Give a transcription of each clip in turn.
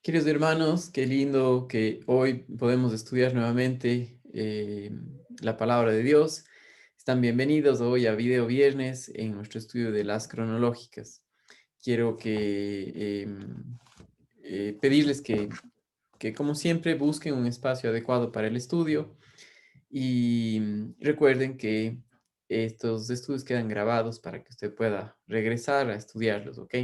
Queridos hermanos, qué lindo que hoy podemos estudiar nuevamente la palabra de Dios. Están bienvenidos hoy a Video Viernes en nuestro estudio de las cronológicas. Quiero pedirles que, como siempre, busquen un espacio adecuado para el estudio y recuerden que estos estudios quedan grabados para que usted pueda regresar a estudiarlos, ¿ok?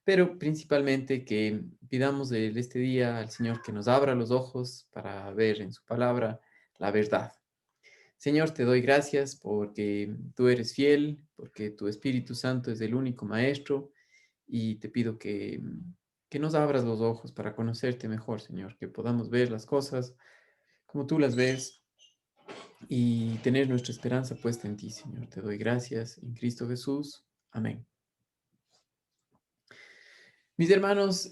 Pero principalmente que pidamos este día al Señor que nos abra los ojos para ver en su palabra la verdad. Señor, te doy gracias porque tú eres fiel, porque tu Espíritu Santo es el único Maestro y te pido que nos abras los ojos para conocerte mejor, Señor, que podamos ver las cosas como tú las ves y tener nuestra esperanza puesta en ti, Señor. Te doy gracias en Cristo Jesús. Amén. Mis hermanos,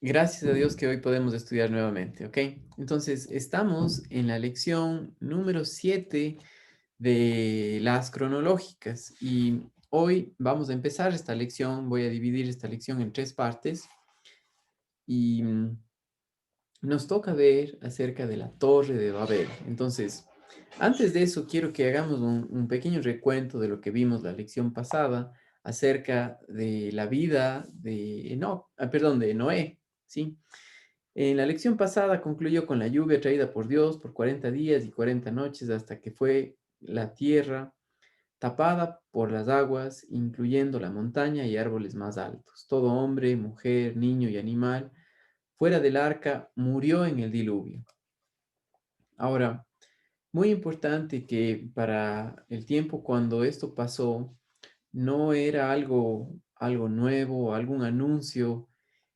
gracias a Dios que hoy podemos estudiar nuevamente, ¿ok? Entonces, estamos en la lección número 7 de las cronológicas y hoy vamos a empezar esta lección. Voy a dividir esta lección en tres partes y nos toca ver acerca de la Torre de Babel. Entonces, antes de eso, quiero que hagamos un pequeño recuento de lo que vimos la lección pasada acerca de la vida de, no, perdón, de Noé, ¿sí? En la lección pasada concluyó con la lluvia traída por Dios por 40 días y 40 noches hasta que fue la tierra tapada por las aguas, incluyendo la montaña y árboles más altos. Todo hombre, mujer, niño y animal fuera del arca murió en el diluvio. Ahora, muy importante que para el tiempo cuando esto pasó, no era algo nuevo, algún anuncio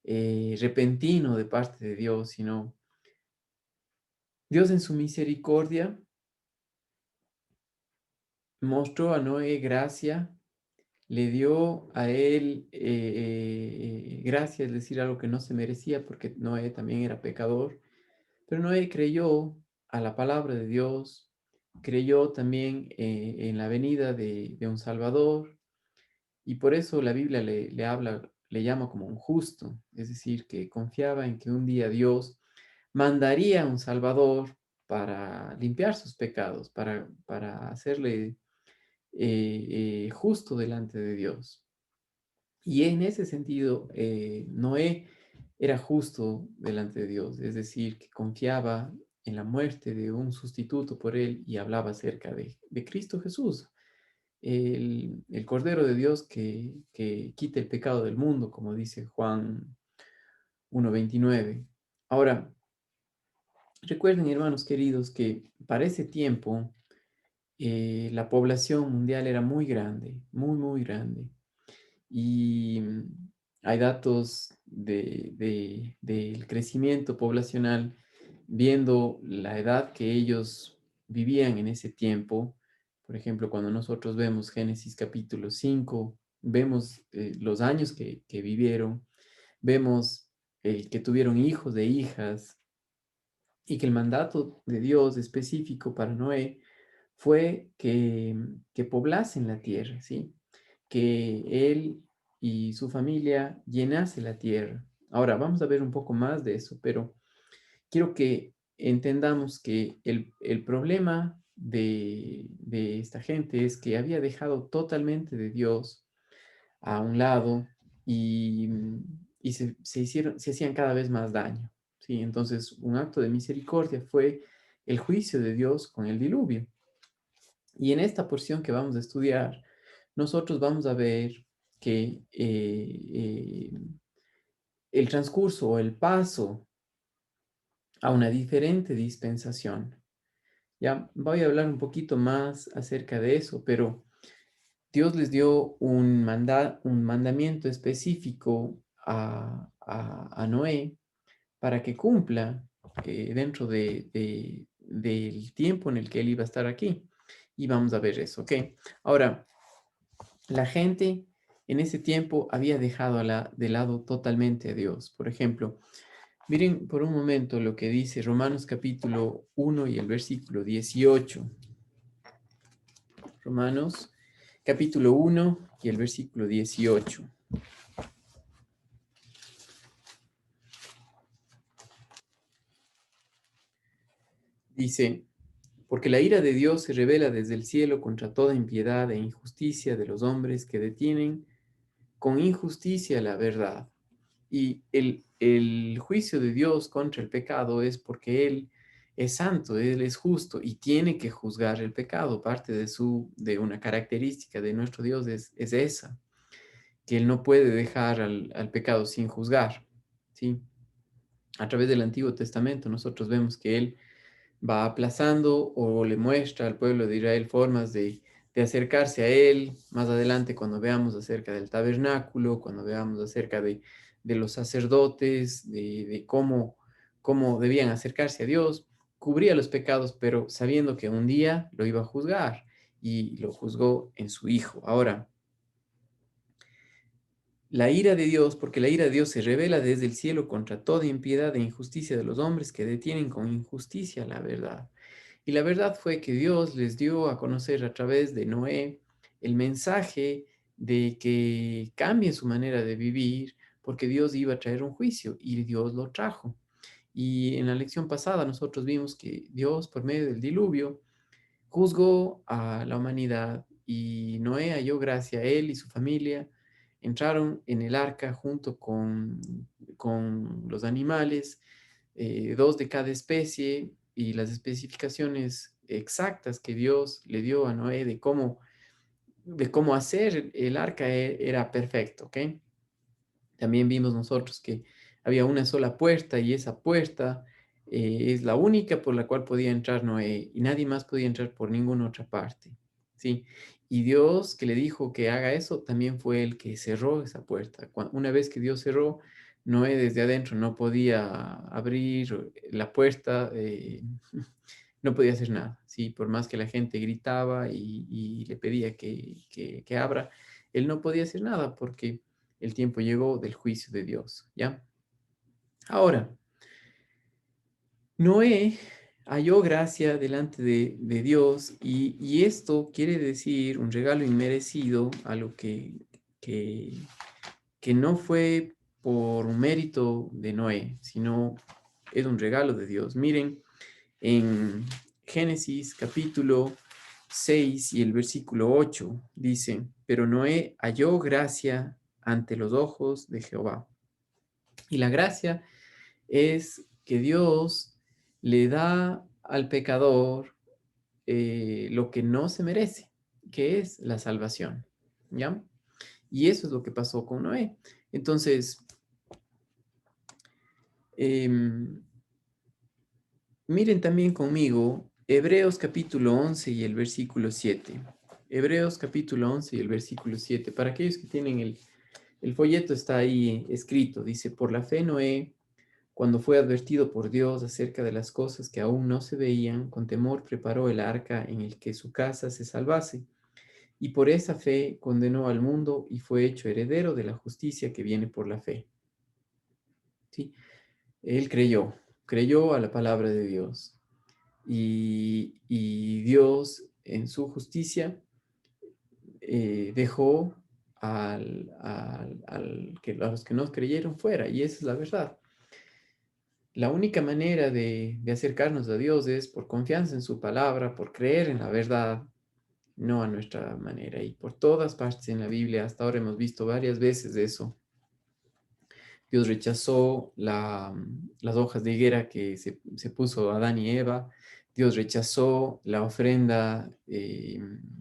repentino de parte de Dios, sino Dios en su misericordia mostró a Noé gracia, le dio a él gracia, es decir, algo que no se merecía porque Noé también era pecador, pero Noé creyó a la palabra de Dios, creyó también en la venida de un Salvador y por eso la Biblia le habla, le llama como un justo, es decir, que confiaba en que un día Dios mandaría un Salvador para limpiar sus pecados, para hacerle justo delante de Dios. Y en ese sentido, Noé era justo delante de Dios, es decir, que confiaba en la muerte de un sustituto por él y hablaba acerca de Cristo Jesús, el Cordero de Dios que quita el pecado del mundo, como dice Juan 1:29. Ahora, recuerden, hermanos queridos, que para ese tiempo la población mundial era muy grande, muy, muy grande. Y hay datos del crecimiento poblacional viendo la edad que ellos vivían en ese tiempo. Por ejemplo, cuando nosotros vemos Génesis capítulo 5, vemos los años que vivieron, vemos que tuvieron hijos de hijas y que el mandato de Dios específico para Noé fue que poblasen la tierra, ¿sí? Que él y su familia llenase la tierra. Ahora, vamos a ver un poco más de eso, pero quiero que entendamos que el problema de esta gente es que había dejado totalmente de Dios a un lado y, se hacían cada vez más daño, ¿sí? Entonces, un acto de misericordia fue el juicio de Dios con el diluvio. Y en esta porción que vamos a estudiar, nosotros vamos a ver que el transcurso o el paso a una diferente dispensación. Ya voy a hablar un poquito más acerca de eso, pero Dios les dio un mandamiento específico a Noé para que cumpla dentro del tiempo en el que él iba a estar aquí. Y vamos a ver eso, ¿ok? Ahora, la gente en ese tiempo había dejado de lado totalmente a Dios. Por ejemplo, miren por un momento lo que dice Romanos capítulo 1 y el versículo 18. Romanos capítulo 1 y el versículo 18. Dice, porque la ira de Dios se revela desde el cielo contra toda impiedad e injusticia de los hombres que detienen con injusticia la verdad. Y el juicio de Dios contra el pecado es porque Él es santo, Él es justo y tiene que juzgar el pecado. Parte de una característica de nuestro Dios es esa, que Él no puede dejar al pecado sin juzgar. ¿Sí? A través del Antiguo Testamento nosotros vemos que Él va aplazando o le muestra al pueblo de Israel formas de acercarse a Él. Más adelante, cuando veamos acerca del tabernáculo, cuando veamos acerca de los sacerdotes, de cómo debían acercarse a Dios, cubría los pecados, pero sabiendo que un día lo iba a juzgar y lo juzgó en su Hijo. Ahora, la ira de Dios, porque la ira de Dios se revela desde el cielo contra toda impiedad e injusticia de los hombres que detienen con injusticia la verdad. Y la verdad fue que Dios les dio a conocer a través de Noé el mensaje de que cambien su manera de vivir, porque Dios iba a traer un juicio y Dios lo trajo. Y en la lección pasada nosotros vimos que Dios, por medio del diluvio, juzgó a la humanidad y Noé halló gracia a él y su familia. Entraron en el arca junto con los animales, dos de cada especie, y las especificaciones exactas que Dios le dio a Noé de cómo hacer el arca era perfecto, ¿ok? También vimos nosotros que había una sola puerta y esa puerta es la única por la cual podía entrar Noé y nadie más podía entrar por ninguna otra parte, ¿sí? Y Dios que le dijo que haga eso también fue el que cerró esa puerta. Una vez que Dios cerró, Noé desde adentro no podía abrir la puerta, no podía hacer nada, ¿sí? Por más que la gente gritaba y le pedía que abra, él no podía hacer nada porque el tiempo llegó del juicio de Dios, ¿ya? Ahora, Noé halló gracia delante de Dios y esto quiere decir un regalo inmerecido, algo que, que no fue por un mérito de Noé, sino es un regalo de Dios. Miren, en Génesis capítulo 6 y el versículo 8 dice, pero Noé halló gracia ante los ojos de Jehová. Y la gracia es que Dios le da al pecador lo que no se merece, que es la salvación, ¿ya? Y eso es lo que pasó con Noé. Entonces, em, miren también conmigo Hebreos capítulo 11 y el versículo 7. Hebreos capítulo 11 y el versículo 7. Para aquellos que tienen el folleto está ahí escrito. Dice, por la fe Noé, cuando fue advertido por Dios acerca de las cosas que aún no se veían, con temor preparó el arca en el que su casa se salvase. Y por esa fe condenó al mundo y fue hecho heredero de la justicia que viene por la fe. ¿Sí? Él creyó a la palabra de Dios. Y Dios, en su justicia, dejó a los que no creyeron fuera. Y esa es la verdad. La única manera de acercarnos a Dios es por confianza en su palabra, por creer en la verdad, no a nuestra manera. Y por todas partes en la Biblia, hasta ahora hemos visto varias veces eso. Dios rechazó las hojas de higuera que se puso Adán y Eva. Dios rechazó la ofrenda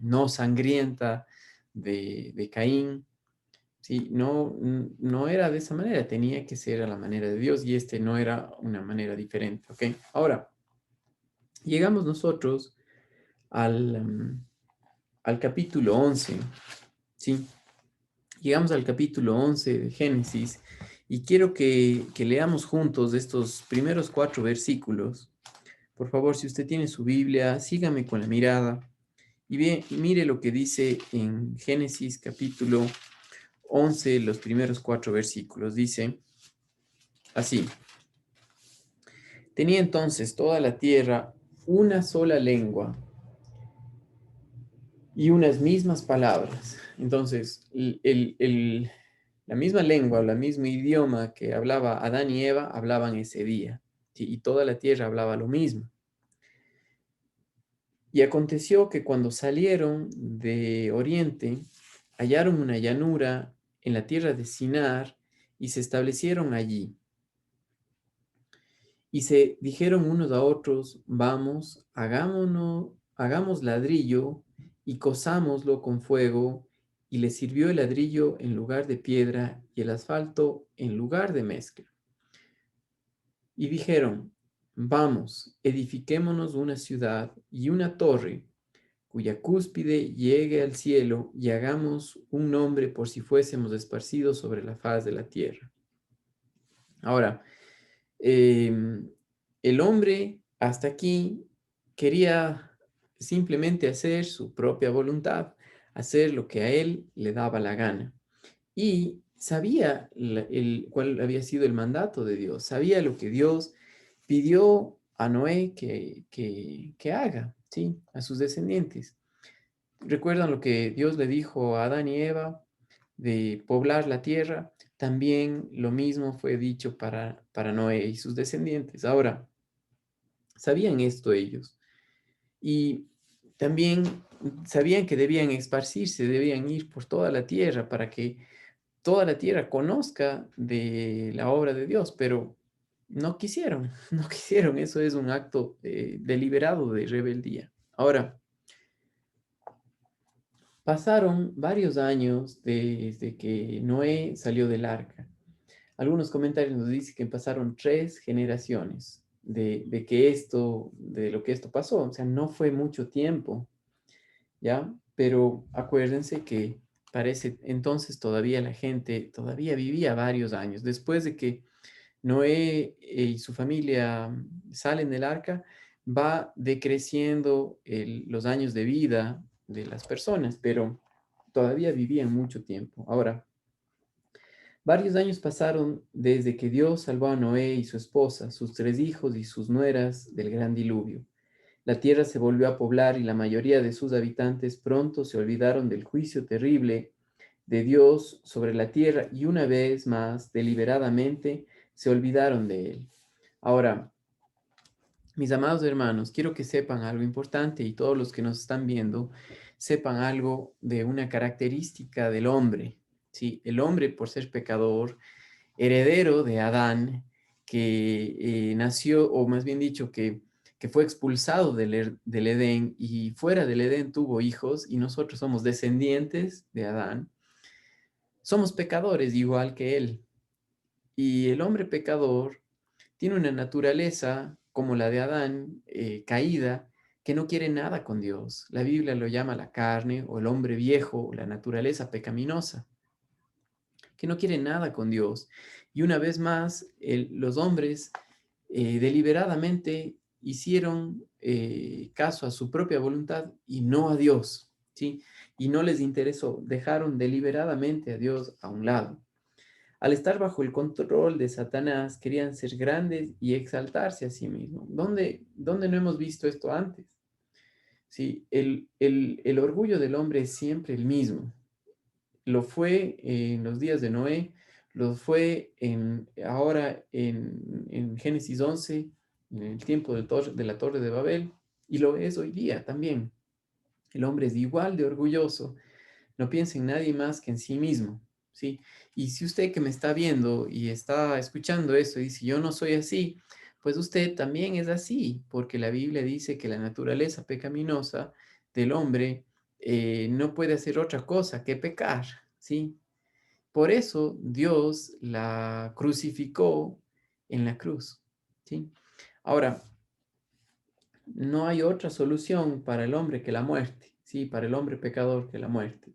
no sangrienta de Caín. Sí, no era de esa manera, tenía que ser a la manera de Dios y este no era una manera diferente, ¿ok? Ahora, llegamos nosotros al capítulo 11, ¿sí? Llegamos al capítulo 11 de Génesis y quiero que leamos juntos estos primeros 4 versículos. Por favor, si usted tiene su Biblia, sígame con la mirada y mire lo que dice en Génesis capítulo 11, los primeros 4 versículos. Dice así, tenía entonces toda la tierra una sola lengua y unas mismas palabras. Entonces, la misma lengua, el mismo idioma que hablaba Adán y Eva, hablaban ese día. ¿Sí? Y toda la tierra hablaba lo mismo. Y aconteció que cuando salieron de oriente, hallaron una llanura en la tierra de Sinar y se establecieron allí. Y se dijeron unos a otros, vamos, hagamos ladrillo y cosámoslo con fuego. Y les sirvió el ladrillo en lugar de piedra y el asfalto en lugar de mezcla. Y dijeron, vamos, edifiquémonos una ciudad y una torre cuya cúspide llegue al cielo y hagamos un nombre por si fuésemos esparcidos sobre la faz de la tierra. Ahora, el hombre hasta aquí quería simplemente hacer su propia voluntad, hacer lo que a él le daba la gana. Y sabía cuál había sido el mandato de Dios, sabía lo que Dios pidió a Noé que haga, ¿sí? A sus descendientes. ¿Recuerdan lo que Dios le dijo a Adán y Eva de poblar la tierra? También lo mismo fue dicho para Noé y sus descendientes. Ahora, sabían esto ellos y también sabían que debían esparcirse, debían ir por toda la tierra para que toda la tierra conozca de la obra de Dios, pero no quisieron, no quisieron. Eso es un acto deliberado de rebeldía. Ahora, pasaron varios años desde que Noé salió del arca. Algunos comentarios nos dicen que pasaron 3 generaciones de lo que esto pasó. O sea, no fue mucho tiempo, ¿ya? Pero acuérdense que parece entonces todavía la gente todavía vivía varios años. Después de que Noé y su familia salen del arca, va decreciendo los años de vida de las personas, pero todavía vivían mucho tiempo. Ahora, varios años pasaron desde que Dios salvó a Noé y su esposa, sus 3 hijos y sus nueras del gran diluvio. La tierra se volvió a poblar y la mayoría de sus habitantes pronto se olvidaron del juicio terrible de Dios sobre la tierra y una vez más, deliberadamente, se olvidaron de él. Ahora, mis amados hermanos, quiero que sepan algo importante y todos los que nos están viendo sepan algo de una característica del hombre. ¿Sí? El hombre, por ser pecador, heredero de Adán, que nació, o más bien dicho, que fue expulsado del Edén y fuera del Edén tuvo hijos y nosotros somos descendientes de Adán, somos pecadores igual que él. Y el hombre pecador tiene una naturaleza como la de Adán, caída, que no quiere nada con Dios. La Biblia lo llama la carne o el hombre viejo, la naturaleza pecaminosa, que no quiere nada con Dios. Y una vez más, los hombres deliberadamente hicieron caso a su propia voluntad y no a Dios, ¿sí? Y no les interesó, dejaron deliberadamente a Dios a un lado. Al estar bajo el control de Satanás, querían ser grandes y exaltarse a sí mismos. ¿Dónde no hemos visto esto antes? Sí, el orgullo del hombre es siempre el mismo. Lo fue en los días de Noé, lo fue ahora en Génesis 11, en el tiempo de la Torre de Babel, y lo es hoy día también. El hombre es igual de orgulloso, no piensa en nadie más que en sí mismo, ¿sí? Y si usted que me está viendo y está escuchando esto y dice, yo no soy así, pues usted también es así, porque la Biblia dice que la naturaleza pecaminosa del hombre no puede hacer otra cosa que pecar, ¿sí? Por eso Dios la crucificó en la cruz, ¿sí? Ahora, no hay otra solución para el hombre que la muerte, ¿sí? Para el hombre pecador que la muerte.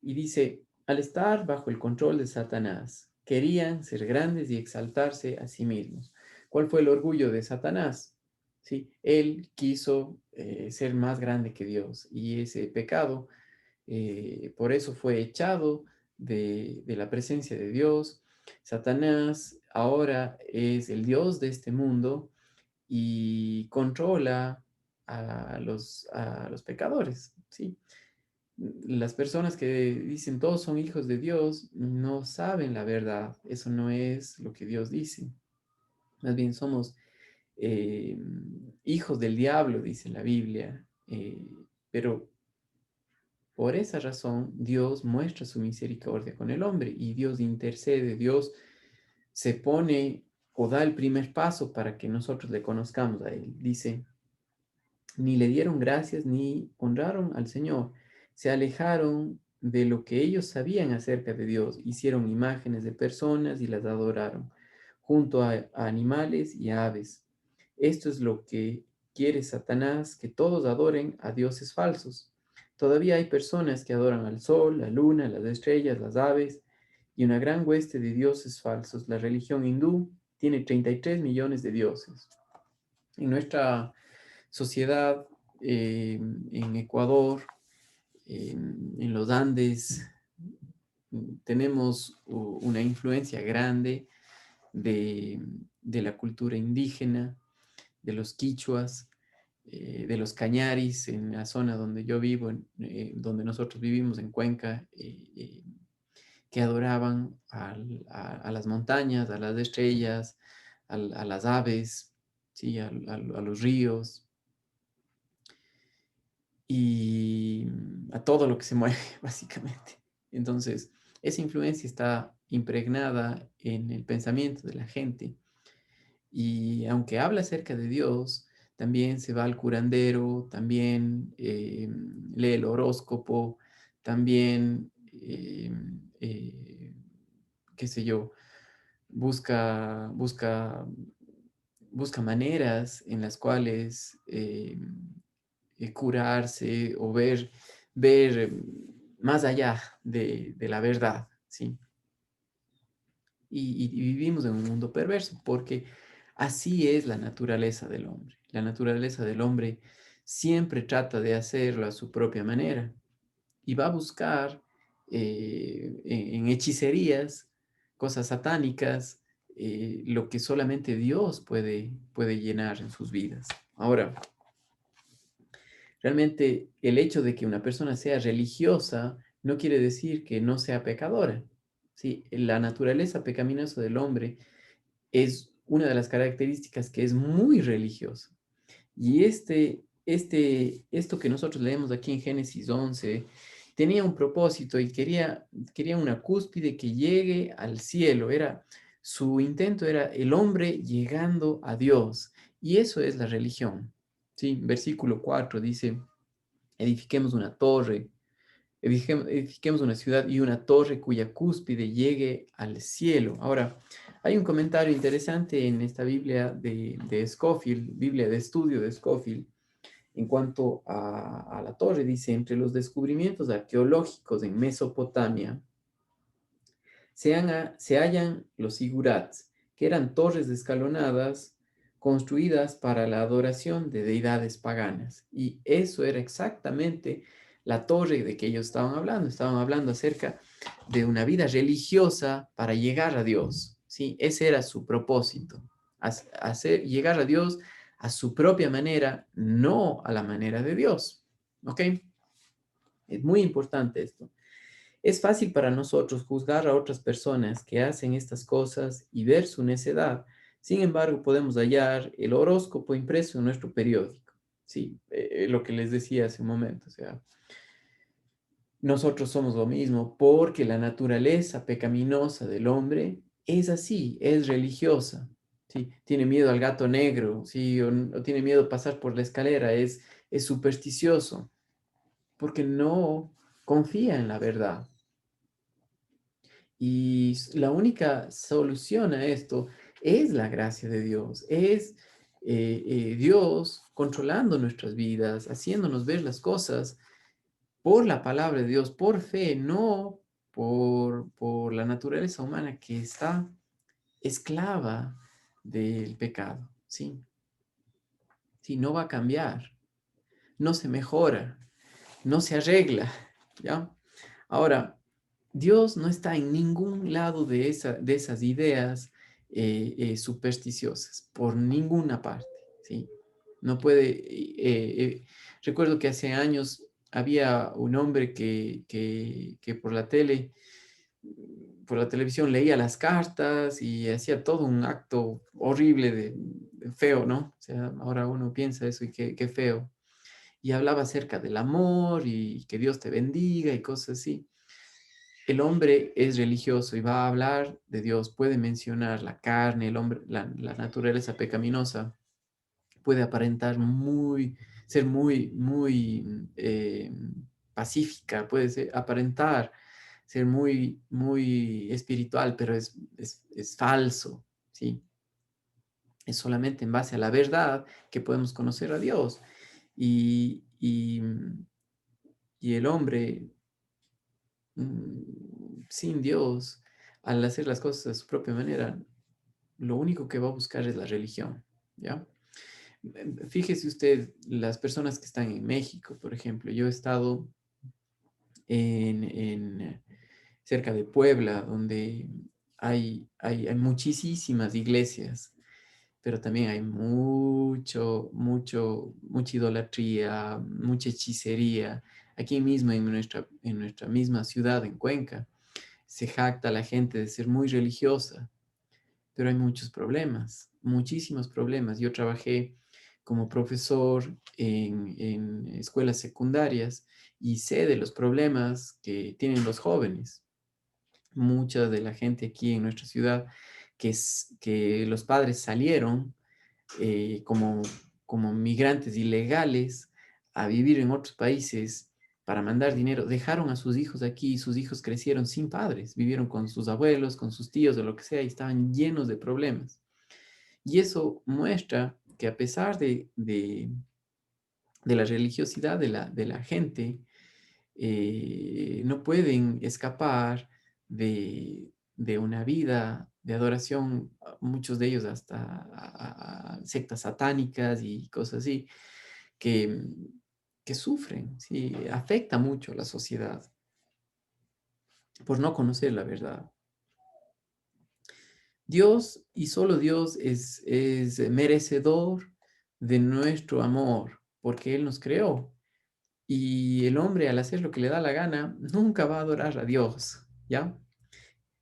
Y dice, al estar bajo el control de Satanás, querían ser grandes y exaltarse a sí mismos. ¿Cuál fue el orgullo de Satanás? ¿Sí? Él quiso ser más grande que Dios y ese pecado, por eso fue echado de la presencia de Dios. Satanás ahora es el Dios de este mundo y controla a los pecadores, ¿sí? Las personas que dicen todos son hijos de Dios no saben la verdad. Eso no es lo que Dios dice. Más bien somos hijos del diablo, dice la Biblia. Pero por esa razón Dios muestra su misericordia con el hombre y Dios intercede, Dios se pone o da el primer paso para que nosotros le conozcamos a Él. Dice, ni le dieron gracias ni honraron al Señor. Se alejaron de lo que ellos sabían acerca de Dios. Hicieron imágenes de personas y las adoraron, junto a animales y a aves. Esto es lo que quiere Satanás, que todos adoren a dioses falsos. Todavía hay personas que adoran al sol, la luna, las estrellas, las aves y una gran hueste de dioses falsos. La religión hindú tiene 33 millones de dioses. En nuestra sociedad, en Ecuador, en los Andes, tenemos una influencia grande de, de la cultura indígena, de los quichuas, de los cañaris, en la zona donde yo vivo, donde nosotros vivimos en Cuenca, que adoraban a las montañas, a las estrellas, a las aves, ¿sí? A los ríos y a todo lo que se mueve, básicamente. Entonces, esa influencia está impregnada en el pensamiento de la gente. Y aunque habla acerca de Dios, también se va al curandero, también lee el horóscopo, también, qué sé yo, busca maneras en las cuales curarse o ver más allá de la verdad, ¿sí? Y vivimos en un mundo perverso porque así es la naturaleza del hombre. La naturaleza del hombre siempre trata de hacerlo a su propia manera y va a buscar en hechicerías, cosas satánicas, lo que solamente Dios puede llenar en sus vidas. Ahora, realmente el hecho de que una persona sea religiosa no quiere decir que no sea pecadora. ¿Sí? La naturaleza pecaminosa del hombre es una de las características que es muy religiosa. Y esto que nosotros leemos aquí en Génesis 11 tenía un propósito y quería una cúspide que llegue al cielo. Su intento era el hombre llegando a Dios. Y eso es la religión. ¿Sí? Versículo 4 dice, edifiquemos una torre, edifiquemos una ciudad y una torre cuya cúspide llegue al cielo. Ahora, hay un comentario interesante en esta Biblia de Scofield, Biblia de estudio de Scofield, en cuanto a la torre. Dice, entre los descubrimientos arqueológicos en Mesopotamia, se hallan los zigurats, que eran torres escalonadas construidas para la adoración de deidades paganas. Y eso era exactamente la torre de que ellos estaban hablando. Estaban hablando acerca de una vida religiosa para llegar a Dios. ¿Sí? Ese era su propósito, llegar a Dios a su propia manera, no a la manera de Dios. ¿Ok? Es muy importante esto. Es fácil para nosotros juzgar a otras personas que hacen estas cosas y ver su necedad. Sin embargo, podemos hallar el horóscopo impreso en nuestro periódico. Sí, lo que les decía hace un momento. O sea, nosotros somos lo mismo porque la naturaleza pecaminosa del hombre es así, es religiosa. ¿Sí? Tiene miedo al gato negro, ¿sí? O tiene miedo a pasar por la escalera, es supersticioso porque no confía en la verdad. Y la única solución a esto es la gracia de Dios, es Dios controlando nuestras vidas, haciéndonos ver las cosas por la palabra de Dios, por fe, no por la naturaleza humana que está esclava del pecado, ¿sí? Sí, no va a cambiar, no se mejora, no se arregla, ¿ya? Ahora, Dios no está en ningún lado de esas ideas supersticiosas, por ninguna parte, ¿sí? No puede, recuerdo que hace años había un hombre que por la televisión leía las cartas y hacía todo un acto horrible de feo, ¿no? O sea, ahora uno piensa eso y qué feo. y hablaba acerca del amor y que Dios te bendiga y cosas así. El hombre es religioso y va a hablar de Dios, puede mencionar la carne, el hombre, la naturaleza pecaminosa, puede aparentar ser muy pacífica, puede aparentar ser muy espiritual, pero es falso, ¿sí? Es solamente en base a la verdad que podemos conocer a Dios. Y, y, y el hombre sin Dios, al hacer las cosas de su propia manera, lo único que va a buscar es la religión, ¿ya? Fíjese usted, las personas que están en México, por ejemplo, yo he estado cerca de Puebla, donde hay muchísimas iglesias, pero también hay mucha idolatría, mucha hechicería. Aquí mismo, en nuestra misma ciudad, en Cuenca, se jacta la gente de ser muy religiosa, pero hay muchos problemas, muchísimos problemas. Yo trabajé como profesor en escuelas secundarias y sé de los problemas que tienen los jóvenes. Mucha de la gente aquí en nuestra ciudad, que los padres salieron como, como migrantes ilegales a vivir en otros países para mandar dinero, dejaron a sus hijos aquí y sus hijos crecieron sin padres, vivieron con sus abuelos, con sus tíos o lo que sea y estaban llenos de problemas. Y eso muestra que a pesar de la religiosidad de la gente, no pueden escapar de una vida de adoración, muchos de ellos hasta a sectas satánicas y cosas así, que, que sufren, ¿sí? Afecta mucho a la sociedad por no conocer la verdad. Dios y solo Dios es merecedor de nuestro amor, porque Él nos creó. Y el hombre, al hacer lo que le da la gana, nunca va a adorar a Dios, ¿ya?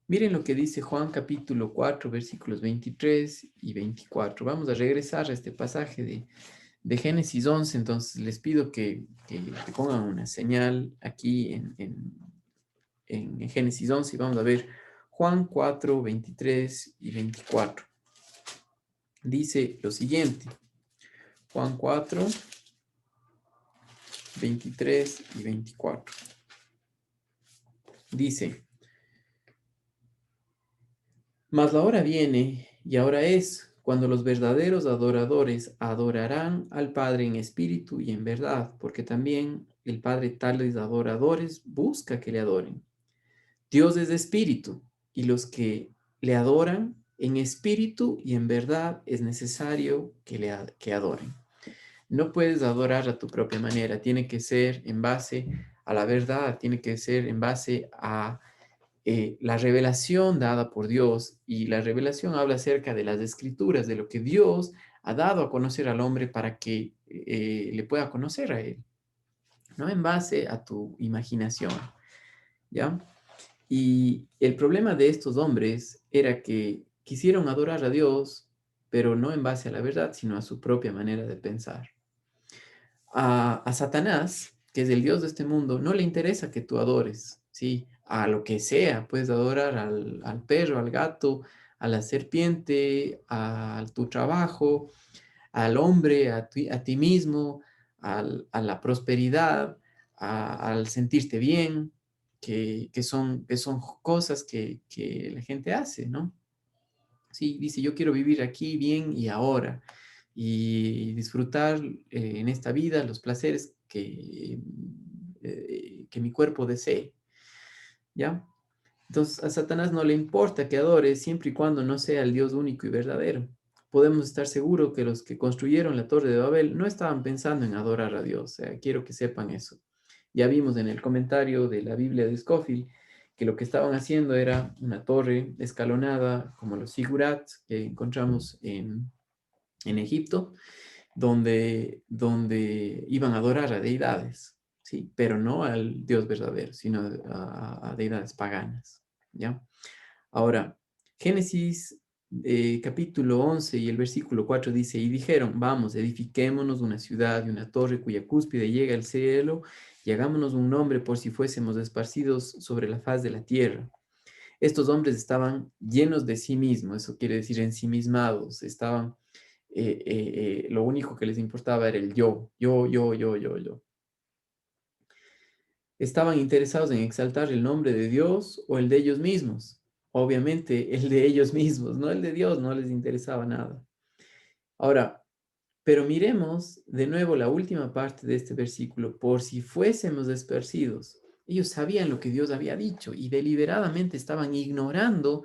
Miren lo que dice Juan capítulo 4, versículos 23 y 24. Vamos a regresar a este pasaje de Génesis 11. Entonces les pido que pongan una señal aquí en Génesis 11 y vamos a ver Juan 4, 23 y 24. Dice lo siguiente, Juan 4, 23 y 24. Dice, mas la hora viene, y ahora es, cuando los verdaderos adoradores adorarán al Padre en espíritu y en verdad, porque también el Padre tales adoradores busca que le adoren. Dios es espíritu, y los que le adoran en espíritu y en verdad es necesario que adoren. No puedes adorar a tu propia manera, tiene que ser en base a la verdad, tiene que ser en base a la revelación dada por Dios, y la revelación habla acerca de las escrituras, de lo que Dios ha dado a conocer al hombre para que le pueda conocer a él, no en base a tu imaginación, ¿ya? Y el problema de estos hombres era que quisieron adorar a Dios, pero no en base a la verdad, sino a su propia manera de pensar. A Satanás, que es el Dios de este mundo, no le interesa que tú adores, ¿sí? A lo que sea, puedes adorar al perro, al gato, a la serpiente, a tu trabajo, al hombre, a ti mismo, a la prosperidad, al sentirte bien, que son cosas que la gente hace, ¿no? Sí, dice, yo quiero vivir aquí bien y ahora y disfrutar en esta vida los placeres que mi cuerpo desee, ¿ya? Entonces a Satanás no le importa que adore siempre y cuando no sea el Dios único y verdadero. Podemos estar seguros que los que construyeron la Torre de Babel no estaban pensando en adorar a Dios. O sea, quiero que sepan eso. Ya vimos en el comentario de la Biblia de Scofield que lo que estaban haciendo era una torre escalonada como los zigurats que encontramos en Egipto, donde iban a adorar a deidades, ¿sí? Pero no al Dios verdadero, sino a deidades paganas, ¿ya? Ahora, Génesis capítulo 11 y el versículo 4 dice, y dijeron, vamos, edifiquémonos una ciudad y una torre cuya cúspide llega al cielo y hagámonos un nombre por si fuésemos esparcidos sobre la faz de la tierra. Estos hombres estaban llenos de sí mismos, eso quiere decir ensimismados, estaban, lo único que les importaba era el yo. Estaban interesados en exaltar el nombre de Dios o el de ellos mismos. Obviamente el de ellos mismos, no el de Dios, no les interesaba nada. Ahora, pero miremos de nuevo la última parte de este versículo, por si fuésemos esparcidos. Ellos sabían lo que Dios había dicho y deliberadamente estaban ignorando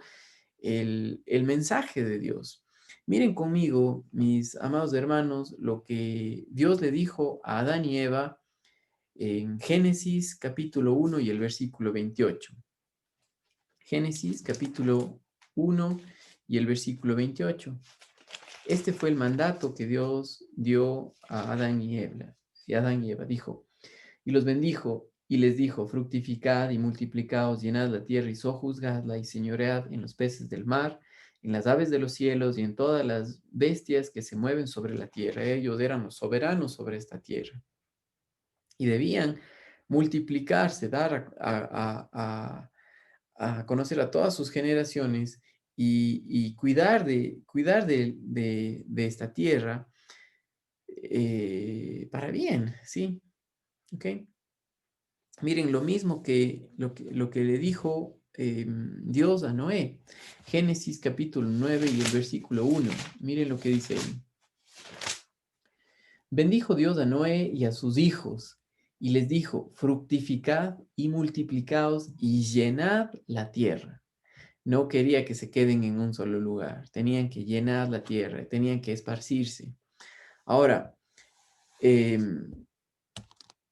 el mensaje de Dios. Miren conmigo, mis amados hermanos, lo que Dios le dijo a Adán y Eva en Génesis capítulo 1 y el versículo 28. Génesis capítulo 1 y el versículo 28. Este fue el mandato que Dios dio a Adán y Eva. Y Adán y Eva dijo, y los bendijo y les dijo, fructificad y multiplicaos, llenad la tierra y sojuzgadla y señoread en los peces del mar, en las aves de los cielos y en todas las bestias que se mueven sobre la tierra. Ellos eran los soberanos sobre esta tierra y debían multiplicarse, dar a conocer a todas sus generaciones y cuidar de esta tierra para bien, ¿sí? ¿Ok? Miren, lo mismo lo que le dijo Dios a Noé. Génesis capítulo 9 y el versículo 1. Miren lo que dice ahí. Bendijo Dios a Noé y a sus hijos, y les dijo, fructificad y multiplicaos y llenad la tierra. No quería que se queden en un solo lugar, tenían que llenar la tierra, tenían que esparcirse. Ahora, em,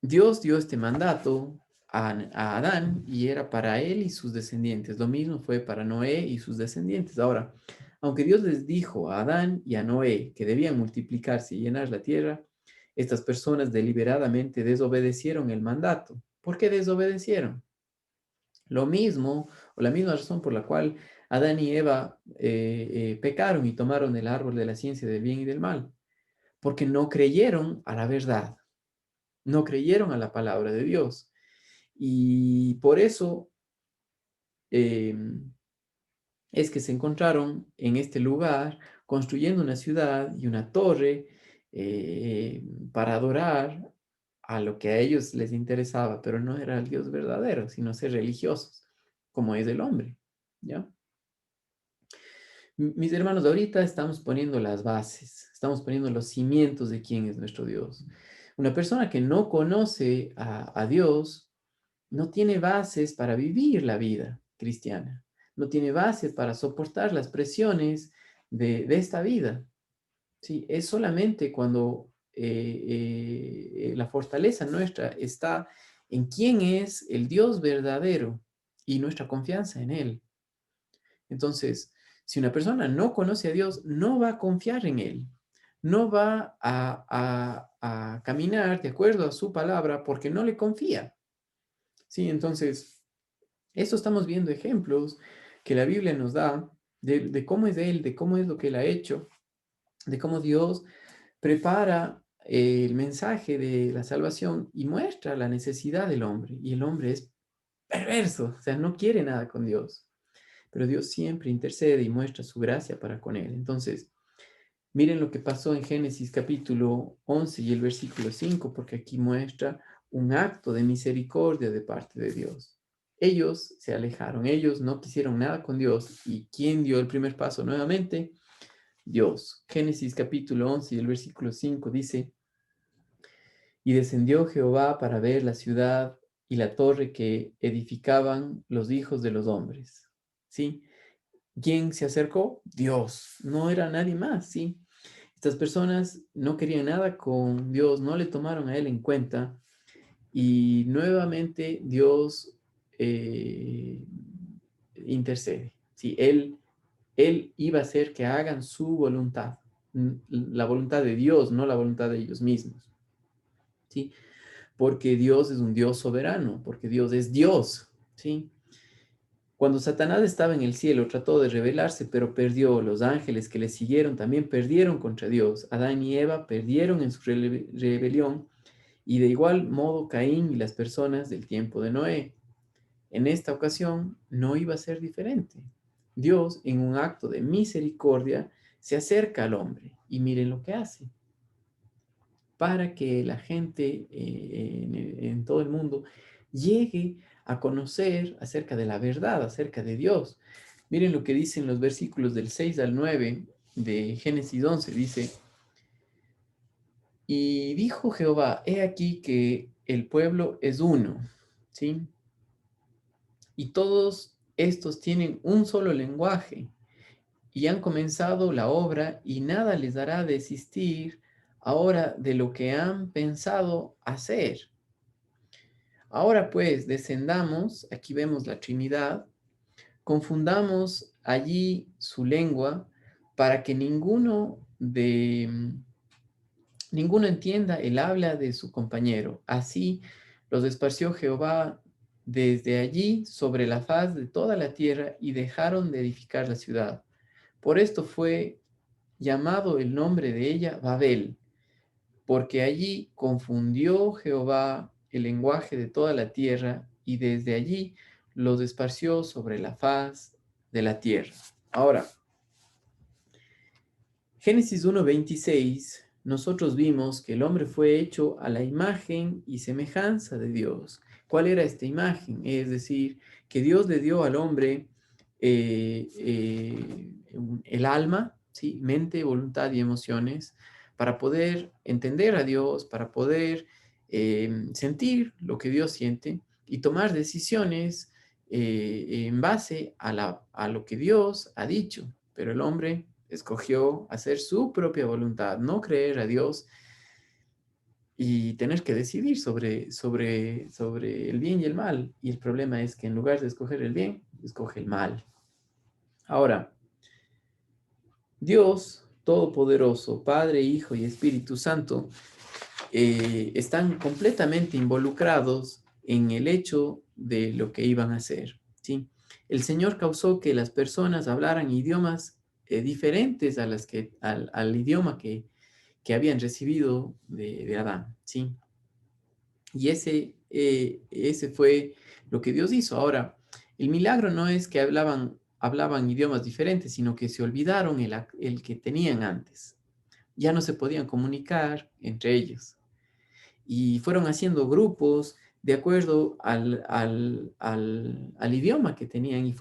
Dios dio este mandato a Adán y era para él y sus descendientes. Lo mismo fue para Noé y sus descendientes. Ahora, aunque Dios les dijo a Adán y a Noé que debían multiplicarse y llenar la tierra, estas personas deliberadamente desobedecieron el mandato. ¿Por qué desobedecieron? Lo mismo, o la misma razón por la cual Adán y Eva pecaron y tomaron el árbol de la ciencia del bien y del mal, porque no creyeron a la verdad, no creyeron a la palabra de Dios. Y por eso eh, es que se encontraron en este lugar construyendo una ciudad y una torre eh, para adorar a lo que a ellos les interesaba, pero no era el Dios verdadero, sino ser religiosos, como es el hombre, ¿ya? Mis hermanos, ahorita estamos poniendo las bases, estamos poniendo los cimientos de quién es nuestro Dios. Una persona que no conoce a Dios no tiene bases para vivir la vida cristiana, no tiene bases para soportar las presiones de esta vida. ¿Sí? Es solamente cuando la fortaleza nuestra está en quién es el Dios verdadero y nuestra confianza en Él. Entonces, si una persona no conoce a Dios, no va a confiar en Él, no va a caminar de acuerdo a su palabra porque no le confía. Sí, entonces, eso estamos viendo ejemplos que la Biblia nos da de cómo es Él, de cómo es lo que Él ha hecho, de cómo Dios prepara el mensaje de la salvación y muestra la necesidad del hombre. Y el hombre es perverso, o sea, no quiere nada con Dios. Pero Dios siempre intercede y muestra su gracia para con él. Entonces, miren lo que pasó en Génesis capítulo 11 y el versículo 5, porque aquí muestra un acto de misericordia de parte de Dios. Ellos se alejaron, ellos no quisieron nada con Dios. ¿Y quién dio el primer paso nuevamente? Dios. Génesis capítulo 11 y el versículo 5 dice, y descendió Jehová para ver la ciudad y la torre que edificaban los hijos de los hombres. ¿Sí? ¿Quién se acercó? Dios, no era nadie más, ¿sí? Estas personas no querían nada con Dios, no le tomaron a Él en cuenta y nuevamente Dios intercede, ¿sí? Él iba a hacer que hagan su voluntad, la voluntad de Dios, no la voluntad de ellos mismos, ¿sí? Porque Dios es un Dios soberano, porque Dios es Dios, ¿sí? Cuando Satanás estaba en el cielo, trató de rebelarse, pero perdió. Los ángeles que le siguieron también perdieron contra Dios. Adán y Eva perdieron en su rebelión, y de igual modo Caín y las personas del tiempo de Noé. En esta ocasión no iba a ser diferente. Dios, en un acto de misericordia, se acerca al hombre y miren lo que hace. Para que la gente en todo el mundo llegue a conocer acerca de la verdad, acerca de Dios. Miren lo que dicen los versículos del 6 al 9 de Génesis 11. Dice, y dijo Jehová, he aquí que el pueblo es uno, ¿sí? Y todos estos tienen un solo lenguaje y han comenzado la obra y nada les dará desistir ahora de lo que han pensado hacer. Ahora pues, descendamos, aquí vemos la Trinidad, confundamos allí su lengua para que ninguno entienda el habla de su compañero. Así los esparció Jehová desde allí sobre la faz de toda la tierra y dejaron de edificar la ciudad. Por esto fue llamado el nombre de ella Babel, porque allí confundió Jehová el lenguaje de toda la tierra y desde allí los esparció sobre la faz de la tierra. Ahora, Génesis 1:26, nosotros vimos que el hombre fue hecho a la imagen y semejanza de Dios. ¿Cuál era esta imagen? Es decir, que Dios le dio al hombre el alma, ¿sí? Mente, voluntad y emociones, para poder entender a Dios, para poder sentir lo que Dios siente y tomar decisiones en base a lo que Dios ha dicho. Pero el hombre escogió hacer su propia voluntad, no creer a Dios y tener que decidir sobre el bien y el mal. Y el problema es que en lugar de escoger el bien, escoge el mal. Ahora, Dios Todopoderoso, Padre, Hijo y Espíritu Santo, están completamente involucrados en el hecho de lo que iban a hacer, ¿sí? El Señor causó que las personas hablaran idiomas diferentes al idioma que habían recibido de Adán, ¿sí? Y ese fue lo que Dios hizo. Ahora, el milagro no es que hablaban idiomas diferentes, sino que se olvidaron el que tenían antes. Ya no se podían comunicar entre ellos y fueron haciendo grupos de acuerdo al idioma que tenían y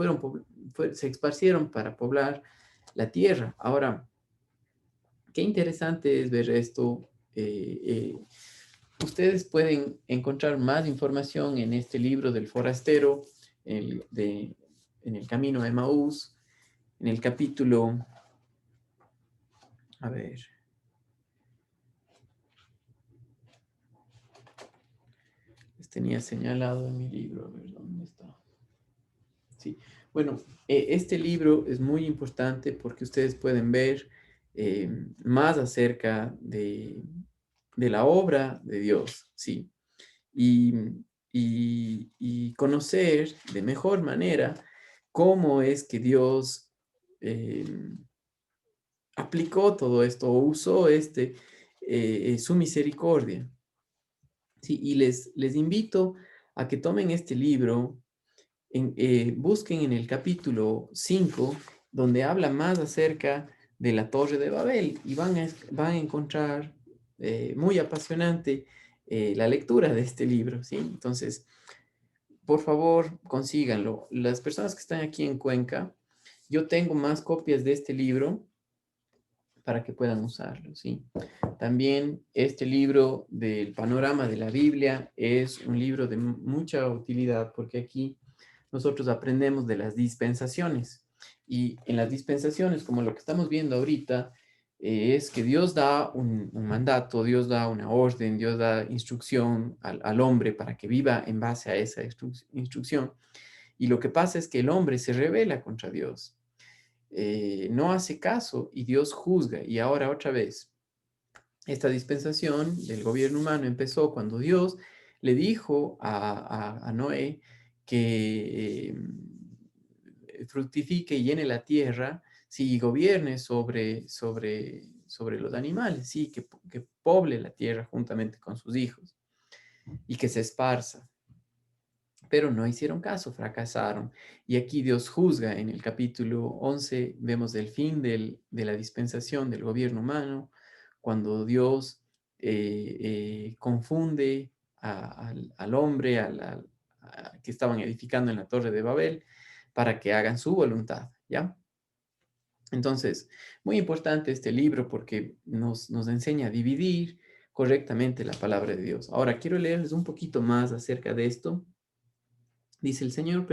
se esparcieron para poblar la tierra. Ahora, qué interesante es ver esto. Ustedes pueden encontrar más información en este libro del forastero, en el camino de Emaús, en el capítulo, a ver, les tenía señalado en mi libro, a ver dónde está. Sí, bueno, este libro es muy importante porque ustedes pueden ver más acerca de la obra de Dios, sí, y, y conocer de mejor manera cómo es que Dios eh, aplicó todo esto o usó su misericordia. Sí, y les invito a que tomen este libro busquen en el capítulo 5, donde habla más acerca de la Torre de Babel, y van a encontrar muy apasionante la lectura de este libro, ¿sí? Entonces, por favor, consíganlo. Las personas que están aquí en Cuenca, yo tengo más copias de este libro para que puedan usarlo, ¿sí? También este libro del panorama de la Biblia es un libro de mucha utilidad porque aquí nosotros aprendemos de las dispensaciones. Y en las dispensaciones, como lo que estamos viendo ahorita, es que Dios da un mandato, Dios da una orden, Dios da instrucción al hombre para que viva en base a esa instrucción. Y lo que pasa es que el hombre se rebela contra Dios, no hace caso y Dios juzga. Y ahora otra vez, esta dispensación del gobierno humano empezó cuando Dios le dijo a Noé que fructifique y llene la tierra, sí, y gobierne sobre los animales, sí, que poble la tierra juntamente con sus hijos y que se esparza. Pero no hicieron caso, fracasaron. Y aquí Dios juzga. En el capítulo 11 vemos el fin de la dispensación del gobierno humano, cuando Dios confunde al hombre que estaban edificando en la torre de Babel para que hagan su voluntad, ¿ya? Entonces, muy importante este libro porque nos enseña a dividir correctamente la palabra de Dios. Ahora, quiero leerles un poquito más acerca de esto. Dice, el Señor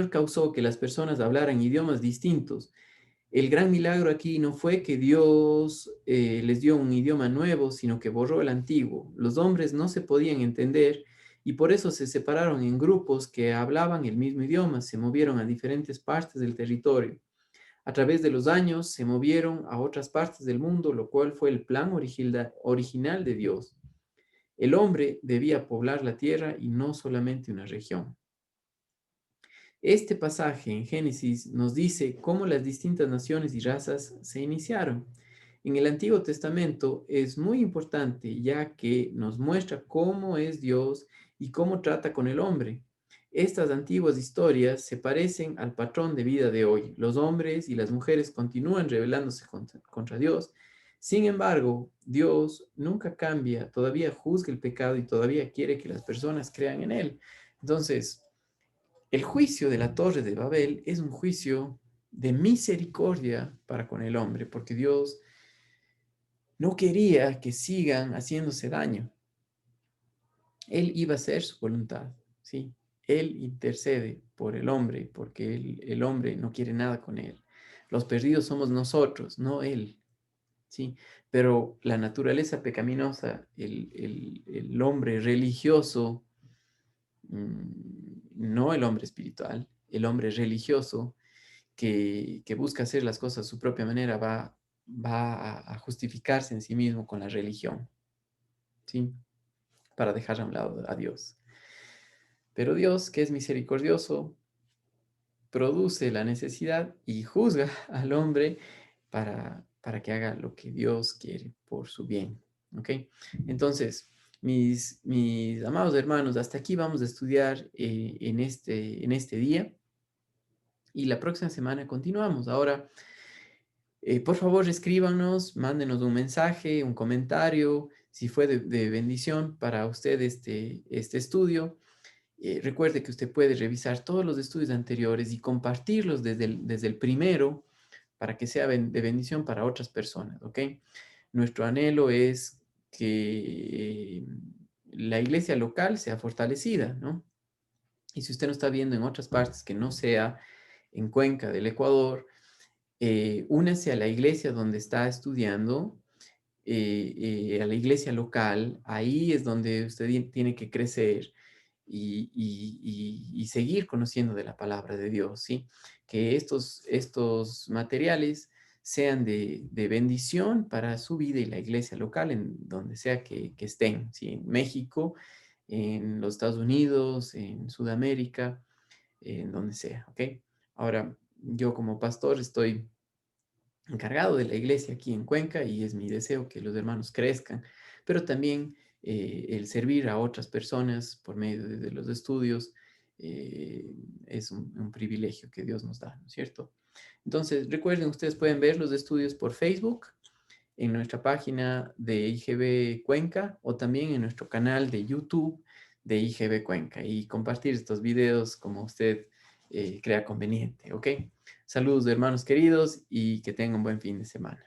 causó que las personas hablaran idiomas distintos. El gran milagro aquí no fue que Dios les dio un idioma nuevo, sino que borró el antiguo. Los hombres no se podían entender y por eso se separaron en grupos que hablaban el mismo idioma, se movieron a diferentes partes del territorio. A través de los años se movieron a otras partes del mundo, lo cual fue el plan original de Dios. El hombre debía poblar la tierra y no solamente una región. Este pasaje en Génesis nos dice cómo las distintas naciones y razas se iniciaron. En el Antiguo Testamento es muy importante ya que nos muestra cómo es Dios y cómo trata con el hombre. Estas antiguas historias se parecen al patrón de vida de hoy. Los hombres y las mujeres continúan rebelándose contra Dios. Sin embargo, Dios nunca cambia, todavía juzga el pecado y todavía quiere que las personas crean en Él. Entonces, el juicio de la Torre de Babel es un juicio de misericordia para con el hombre, porque Dios no quería que sigan haciéndose daño. Él iba a hacer su voluntad, ¿sí? Él intercede por el hombre, porque el hombre no quiere nada con él. Los perdidos somos nosotros, no él, ¿sí? Pero la naturaleza pecaminosa, el hombre religioso, no el hombre espiritual, el hombre religioso, que busca hacer las cosas a su propia manera, va a justificarse en sí mismo con la religión, ¿sí? Para dejar a un lado a Dios. Pero Dios, que es misericordioso, produce la necesidad y juzga al hombre para que haga lo que Dios quiere por su bien, ¿ok? Entonces, mis amados hermanos, hasta aquí vamos a estudiar en este día y la próxima semana continuamos. Ahora, por favor, escríbanos, mándenos un mensaje, un comentario, si fue de bendición para usted este estudio. Recuerde que usted puede revisar todos los estudios anteriores y compartirlos desde el primero para que sea de bendición para otras personas, ¿ok? Nuestro anhelo es que la iglesia local sea fortalecida, ¿no? Y si usted no está viendo en otras partes que no sea en Cuenca del Ecuador, únase a la iglesia donde está estudiando, a la iglesia local. Ahí es donde usted tiene que crecer y seguir conociendo de la palabra de Dios, ¿sí? Que estos materiales sean de bendición para su vida y la iglesia local en donde sea que estén, ¿sí? En México, en los Estados Unidos, en Sudamérica, en donde sea, ¿ok? Ahora, yo como pastor estoy encargado de la iglesia aquí en Cuenca y es mi deseo que los hermanos crezcan, pero también el servir a otras personas por medio de los estudios es un privilegio que Dios nos da, ¿no es cierto? Entonces, recuerden, ustedes pueden ver los estudios por Facebook, en nuestra página de IGB Cuenca o también en nuestro canal de YouTube de IGB Cuenca y compartir estos videos como usted crea conveniente, ¿ok? Saludos, hermanos queridos, y que tengan un buen fin de semana.